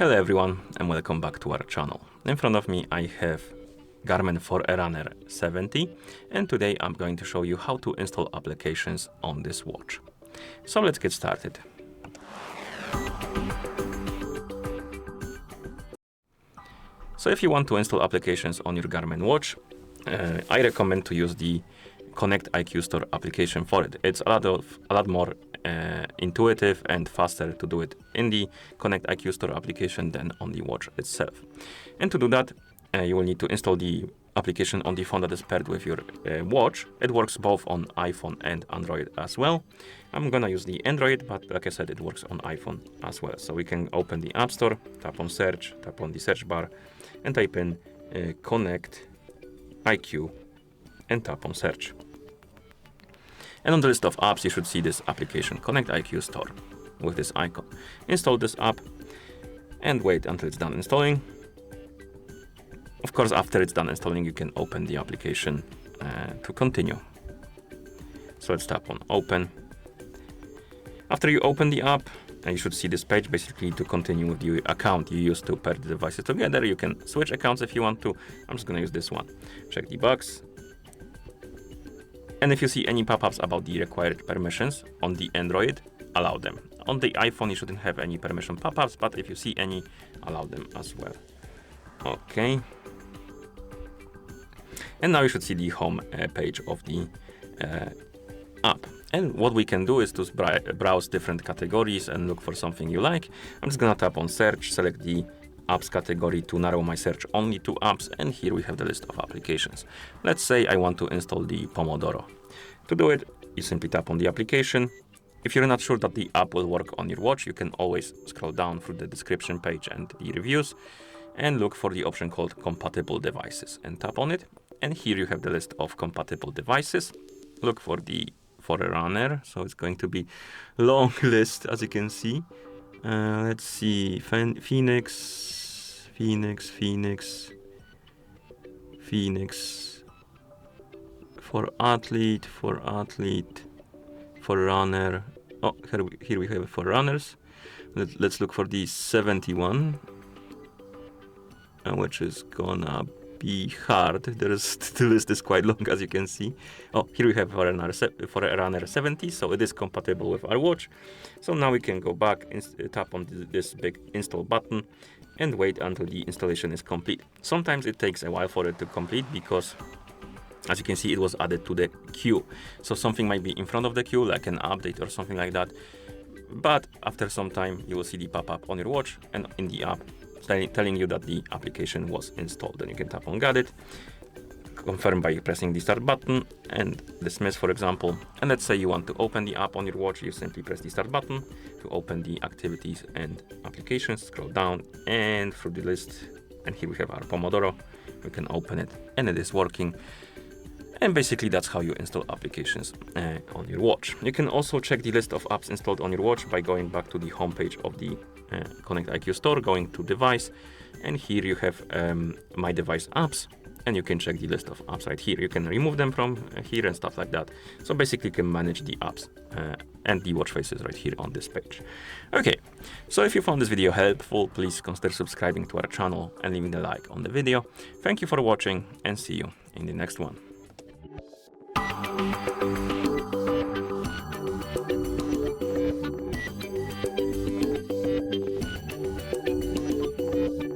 Hello everyone and welcome back to our channel. In front of me I have GARMIN Forerunner 70 and today I'm going to show you how to install applications on this watch. So let's get started. So if you want to install applications on your Garmin watch, I recommend to use the Connect IQ Store application for it. It's a lot more intuitive and faster to do it in the Connect IQ Store application than on the watch itself. And to do that, you will need to install the application on the phone that is paired with your watch. It works both on iPhone and Android as well. I'm gonna use the Android, but like I said, it works on iPhone as well. So we can open the App Store, tap on search, tap on the search bar, and type in Connect IQ and tap on search. And on the list of apps, you should see this application, Connect IQ Store, with this icon. Install this app and wait until it's done installing. Of course, after it's done installing, you can open the application to continue. So let's tap on open. After you open the app, you should see this page basically to continue with the account you used to pair the devices together. You can switch accounts if you want to. I'm just gonna use this one. Check the box. And if you see any pop-ups about the required permissions on the Android, allow them. On the iPhone, you shouldn't have any permission pop-ups, but if you see any, allow them as well. Okay. And now you should see the home page of the app. And what we can do is to browse different categories and look for something you like. I'm just gonna tap on search, select the apps category to narrow my search only to apps, and here we have the list of applications. Let's say I want to install the Pomodoro. To do it, you simply tap on the application. If you're not sure that the app will work on your watch, you can always scroll down through the description page and the reviews and look for the option called compatible devices and tap on it. And here you have the list of compatible devices. Look for the Forerunner, so it's going to be long list as you can see. Let's see, Phoenix, for athlete, Forerunner. Oh, here we have Forerunners. Let's look for the 71, which is gonna be hard. The list is quite long as you can see. Oh, here we have Forerunner 70, so it is compatible with our watch. So now we can go back and tap on this big install button and wait until the installation is complete. Sometimes it takes a while for it to complete because, as you can see, it was added to the queue. So something might be in front of the queue, like an update or something like that. But after some time, you will see the pop-up on your watch and in the app telling you that the application was installed. Then you can tap on Got It, confirm by pressing the Start button and dismiss, for example. And let's say you want to open the app on your watch, you simply press the Start button to open the activities and applications. Scroll down and through the list, and here we have our Pomodoro. We can open it and it is working. And basically that's how you install applications on your watch. You can also check the list of apps installed on your watch by going back to the home page of the Connect IQ Store, going to device, and here you have my device apps, and you can check the list of apps right here. You can remove them from here and stuff like that. So basically you can manage the apps and the watch faces right here on this page. Okay, so if you found this video helpful, please consider subscribing to our channel and leaving a like on the video. Thank you for watching and see you in the next one.